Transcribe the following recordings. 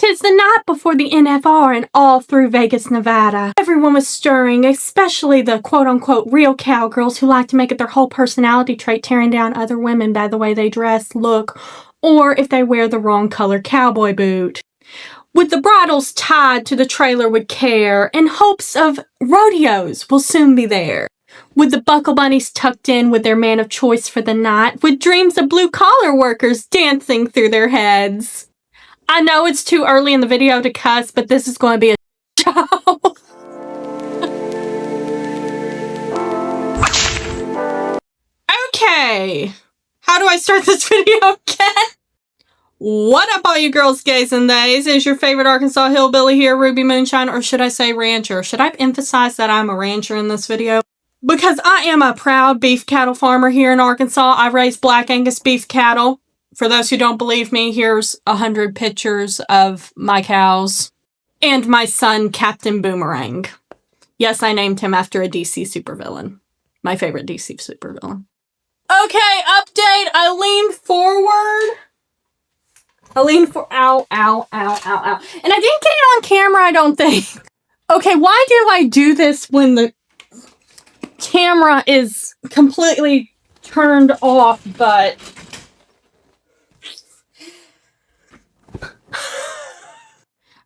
'Tis the night before the NFR and all through Vegas, Nevada. Everyone was stirring, especially the quote-unquote real cowgirls who like to make it their whole personality trait tearing down other women by the way they dress, look, or if they wear the wrong color cowboy boot. With the bridles tied to the trailer with care in hopes of rodeos will soon be there. With the buckle bunnies tucked in with their man of choice for the night, with dreams of blue-collar workers dancing through their heads. I know it's too early in the video to cuss, but this is going to be a show. Okay. How do I start this video again? What up, all you girls, gays, and theys? Is your favorite Arkansas hillbilly here, Ruby Moonshine, or should I say rancher? Should I emphasize that I'm a rancher in this video? Because I am a proud beef cattle farmer here in Arkansas. I raise Black Angus beef cattle. For those who don't believe me, here's 100 pictures of my cows. And my son, Captain Boomerang. Yes, I named him after a DC supervillain. My favorite DC supervillain. Okay, update. I leaned forward. Ow, ow, ow, ow, ow. And I didn't get it on camera, I don't think. Okay, why do I do this when the camera is completely turned off, but...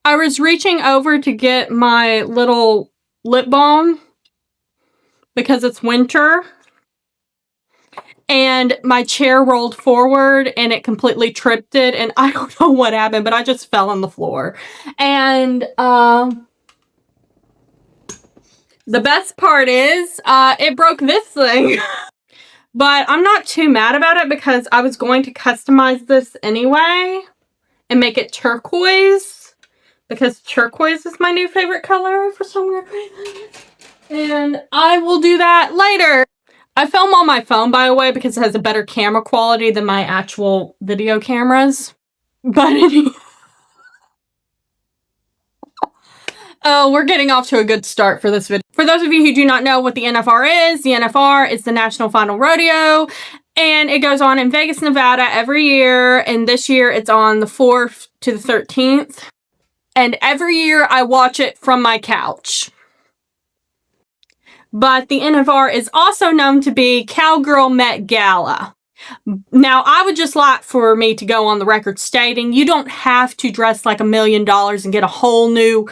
I was reaching over to get my little lip balm because it's winter, and my chair rolled forward and it completely tripped it, and I don't know what happened, but I just fell on the floor. And the best part is it broke this thing. But I'm not too mad about it because I was going to customize this anyway and make it turquoise. Because turquoise is my new favorite color for some weird reason. And I will do that later. I film on my phone, by the way, because it has a better camera quality than my actual video cameras. But anyway. Oh, we're getting off to a good start for this video. For those of you who do not know what the NFR is the National Final Rodeo. And it goes on in Vegas, Nevada every year. And this year it's on the 4th to the 13th. And every year I watch it from my couch. But the NFR is also known to be Cowgirl Met Gala. Now, I would just like for me to go on the record stating you don't have to dress like $1 million and get a whole new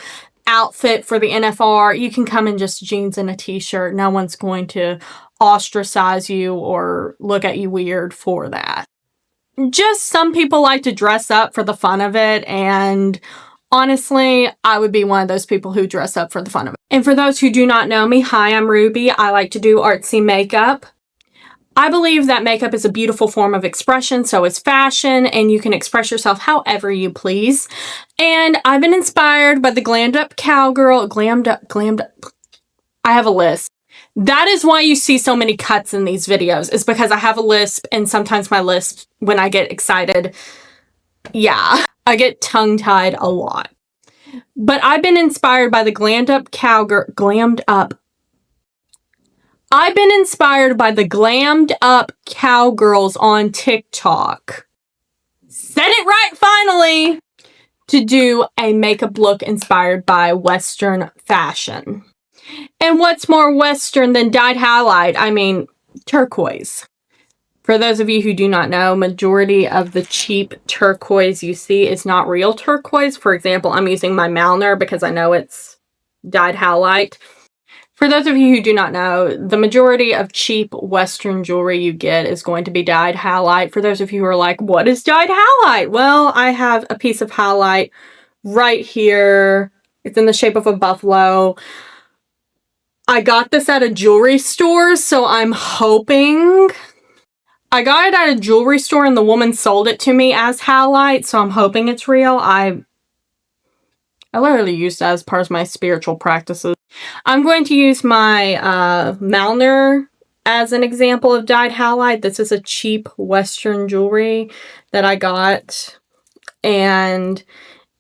outfit for the NFR. You can come in just jeans and a t-shirt. No one's going to ostracize you or look at you weird for that. Just some people like to dress up for the fun of it, and honestly, I would be one of those people who dress up for the fun of it. And for those who do not know me, hi, I'm Ruby. I like to do artsy makeup. I believe that makeup is a beautiful form of expression, so is fashion, and you can express yourself however you please. And I've been inspired by the glammed up cowgirl, glammed up. I have a lisp. That is why you see so many cuts in these videos, is because I have a lisp, and sometimes my lisp, when I get excited, yeah, I get tongue-tied a lot. But I've been inspired by the I've been inspired by the glammed up cowgirls on TikTok. Said it right, finally! To do a makeup look inspired by Western fashion. And what's more Western than dyed highlight? I mean, turquoise. For those of you who do not know, majority of the cheap turquoise you see is not real turquoise. For example, I'm using my Malner because I know it's dyed highlight. For those of you who do not know, the majority of cheap Western jewelry you get is going to be dyed highlight. For those of you who are like, what is dyed highlight? Well, I have a piece of highlight right here. It's in the shape of a buffalo. I got this at a jewelry store, so I'm hoping... I got it at a jewelry store and the woman sold it to me as highlight, so I'm hoping it's real. I literally used it as part of my spiritual practices. I'm going to use my Malner as an example of dyed highlight. This is a cheap Western jewelry that I got, and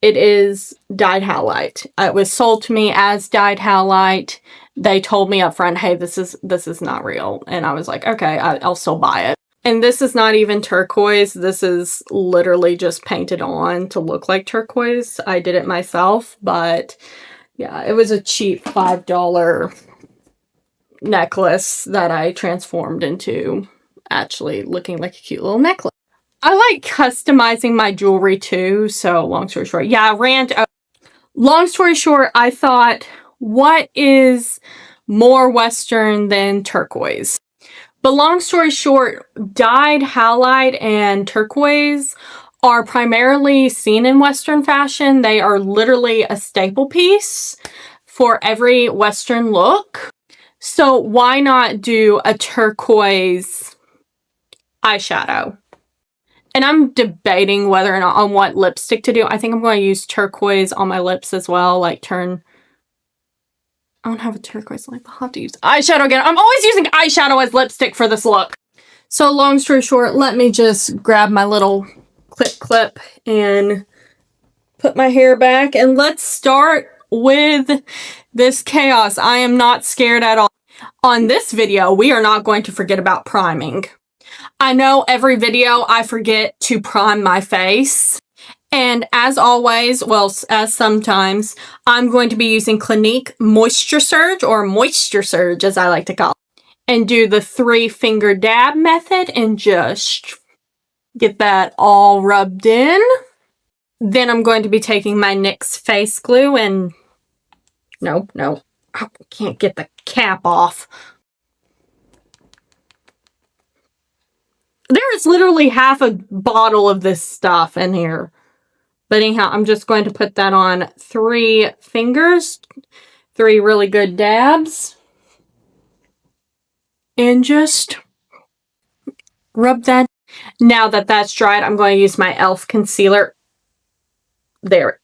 it is dyed highlight. It was sold to me as dyed highlight. They told me up front, hey, this is not real. And I was like, okay, I'll still buy it. And this is not even turquoise. This is literally just painted on to look like turquoise. I did it myself, but yeah, it was a cheap $5 necklace that I transformed into actually looking like a cute little necklace. I like customizing my jewelry too, so long story short, yeah, long story short, I thought, what is more Western than turquoise? But long story short, dyed halide and turquoise are primarily seen in Western fashion. They are literally a staple piece for every Western look. So why not do a turquoise eyeshadow? And I'm debating whether or not on what lipstick to do. I think I'm going to use turquoise on my lips as well. Like I don't have a turquoise lip. I'll have to use eyeshadow again. I'm always using eyeshadow as lipstick for this look. So long story short, let me just grab my little clip and put my hair back. And let's start with this chaos. I am not scared at all. On this video, we are not going to forget about priming. I know every video I forget to prime my face. And as always, well, as sometimes, I'm going to be using Clinique Moisture Surge, or Moisture Surge as I like to call it, and do the 3-finger dab method and just get that all rubbed in. Then I'm going to be taking my NYX face glue and... No, I can't get the cap off. There is literally half a bottle of this stuff in here. But anyhow, I'm just going to put that on 3 fingers. 3 really good dabs. And just rub that. Now that that's dried, I'm going to use my e.l.f. concealer. There.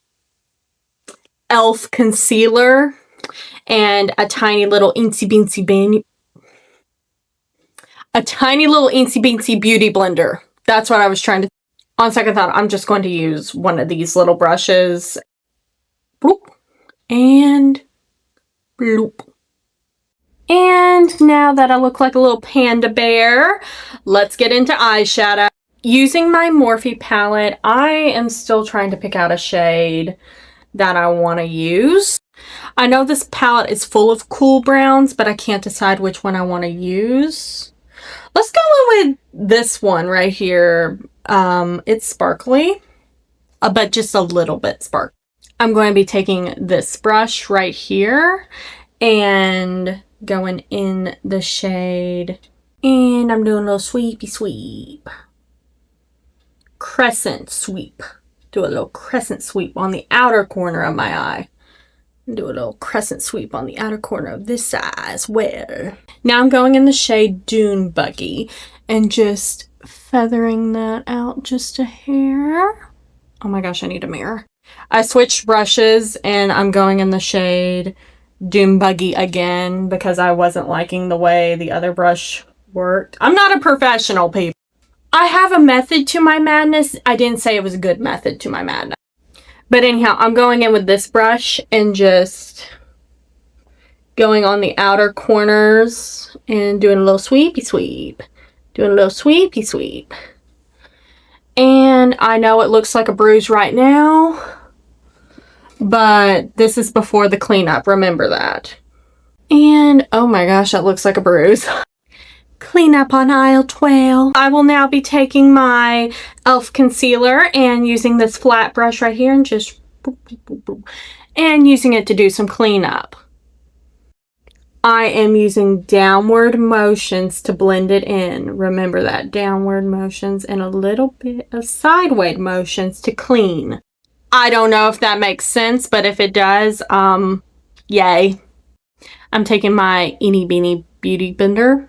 e.l.f. concealer. And a tiny little insy beansy beauty blender. That's what I was trying to... On second thought, I'm just going to use one of these little brushes. Bloop. And bloop. And now that I look like a little panda bear, let's get into eyeshadow. Using my Morphe palette, I am still trying to pick out a shade that I want to use. I know this palette is full of cool browns, but I can't decide which one I want to use. Let's go with this one right here. It's sparkly, but just a little bit sparkly. I'm going to be taking this brush right here and going in the shade. And I'm doing a little sweepy sweep. Crescent sweep. Do a little crescent sweep on the outer corner of my eye. Do a little crescent sweep on the outer corner of this eye as well. Now I'm going in the shade Dune Buggy and just feathering that out just a hair. Oh my gosh, I need a mirror. I switched brushes and I'm going in the shade Dune Buggy again because I wasn't liking the way the other brush worked. I'm not a professional, people. I have a method to my madness. I didn't say it was a good method to my madness. But anyhow, I'm going in with this brush and just going on the outer corners and doing a little sweepy sweep. Doing a little sweepy sweep. And I know it looks like a bruise right now, but this is before the cleanup. Remember that. And oh my gosh, that looks like a bruise. Cleanup on aisle 12. I will now be taking my e.l.f. concealer and using this flat brush right here and just boop, boop, boop, boop, and using it to do some cleanup. I am using downward motions to blend it in. Remember that, downward motions and a little bit of sideways motions to clean. I don't know if that makes sense, but if it does, yay. I'm taking my Eeny Beeny Beauty Blender.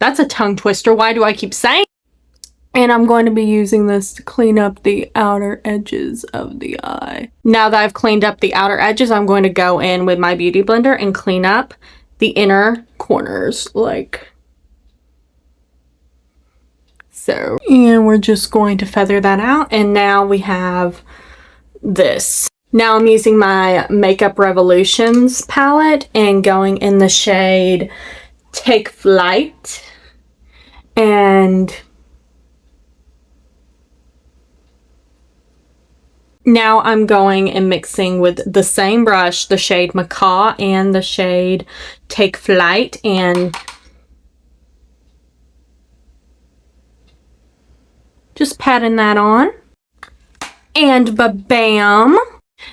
That's a tongue twister. Why do I keep saying? And I'm going to be using this to clean up the outer edges of the eye. Now that I've cleaned up the outer edges, I'm going to go in with my Beauty Blender and clean up the inner corners, like so. And we're just going to feather that out. And now we have this. Now I'm using my Makeup Revolutions palette and going in the shade Take Flight And now I'm going and mixing with the same brush, the shade Macaw and the shade Take Flight, and just patting that on. And ba-bam!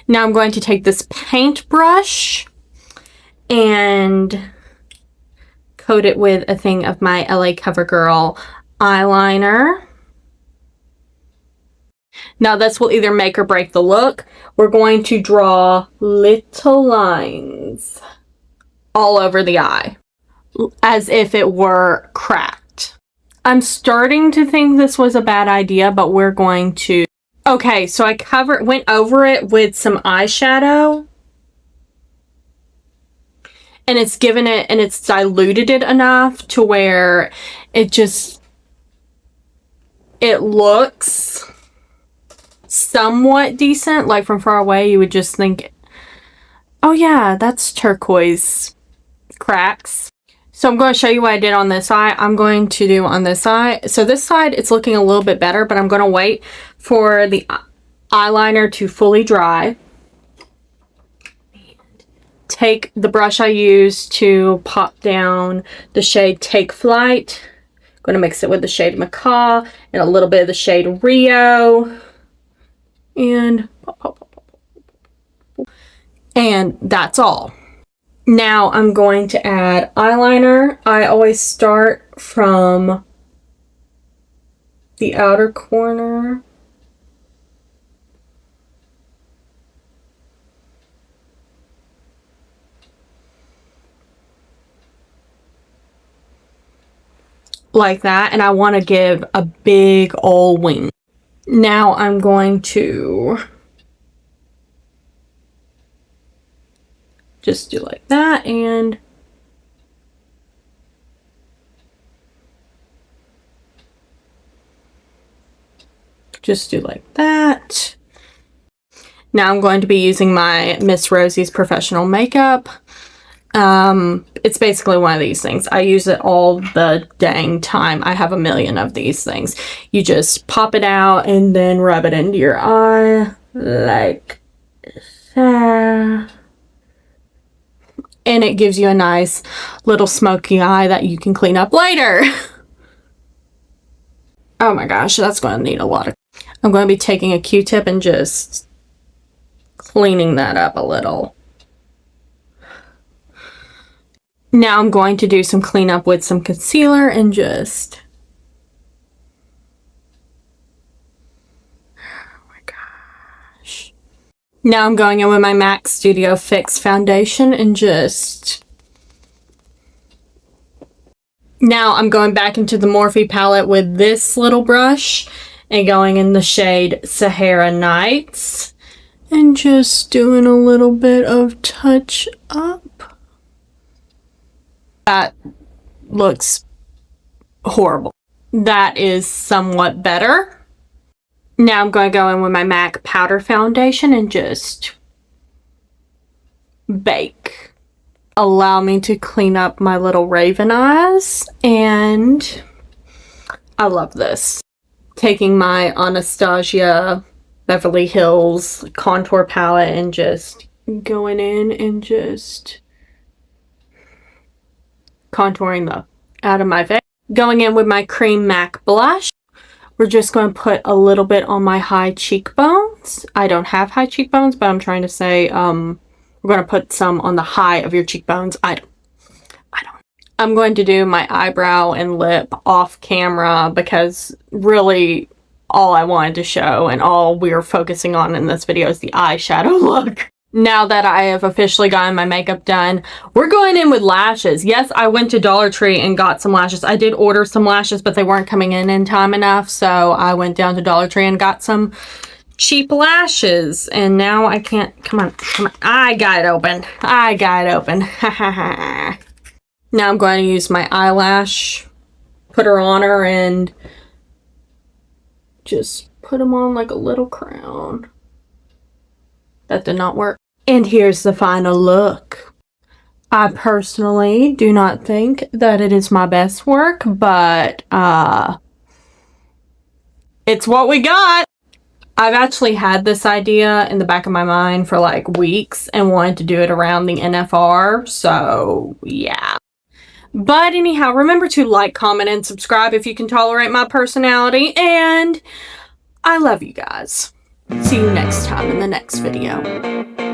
Now I'm going to take this paintbrush and coat it with a thing of my LA CoverGirl eyeliner. Now this will either make or break the look. We're going to draw little lines all over the eye, as if it were cracked. I'm starting to think this was a bad idea, but we're going to... Okay, so I went over it with some eyeshadow, and it's given it, and it's diluted it enough to where it looks somewhat decent. Like from far away, you would just think, oh yeah, that's turquoise cracks. So I'm going to show you what I did on this eye. I'm going to do on this eye. So this side, it's looking a little bit better, but I'm going to wait for the eyeliner to fully dry. Take the brush I used to pop down the shade Take Flight. I'm going to mix it with the shade Macaw and a little bit of the shade Rio. And that's all. Now I'm going to add eyeliner. I always start from the outer corner. Like that, and I want to give a big old wing. Now I'm going to just do like that, and just do like that. Now I'm going to be using my Miss Rosie's Professional Makeup. It's basically one of these things. I use it all the dang time. I have a million of these things. You just pop it out and then rub it into your eye like that. And it gives you a nice little smoky eye that you can clean up later. Oh my gosh, that's going to need a lot of... I'm going to be taking a Q-tip and just cleaning that up a little. Now I'm going to do some cleanup with some concealer and just... Oh my gosh. Now I'm going in with my MAC Studio Fix foundation and just... Now I'm going back into the Morphe palette with this little brush and going in the shade Sahara Nights and just doing a little bit of touch up. That looks horrible. That is somewhat better. Now I'm going to go in with my MAC powder foundation and just bake. Allow me to clean up my little raven eyes, and I love this. Taking my Anastasia Beverly Hills contour palette and just going in and just contouring the out of my face. Going in with my cream MAC blush. We're just going to put a little bit on my high cheekbones. I don't have high cheekbones, but I'm trying to say we're going to put some on the high of your cheekbones. I don't. I'm going to do my eyebrow and lip off camera because really all I wanted to show and all we're focusing on in this video is the eyeshadow look. Now that I have officially gotten my makeup done, we're going in with lashes. Yes, I went to Dollar Tree and got some lashes. I did order some lashes, but they weren't coming in time enough, so I went down to Dollar Tree and got some cheap lashes. And now I can't... Come on. I got it open. Now I'm going to use my eyelash, put her on her, and just put them on like a little crown. That did not work. And here's the final look. I personally do not think that it is my best work, but it's what we got. I've actually had this idea in the back of my mind for like weeks and wanted to do it around the NFR, so yeah. But anyhow, remember to like, comment, and subscribe if you can tolerate my personality, and I love you guys. See you next time in the next video.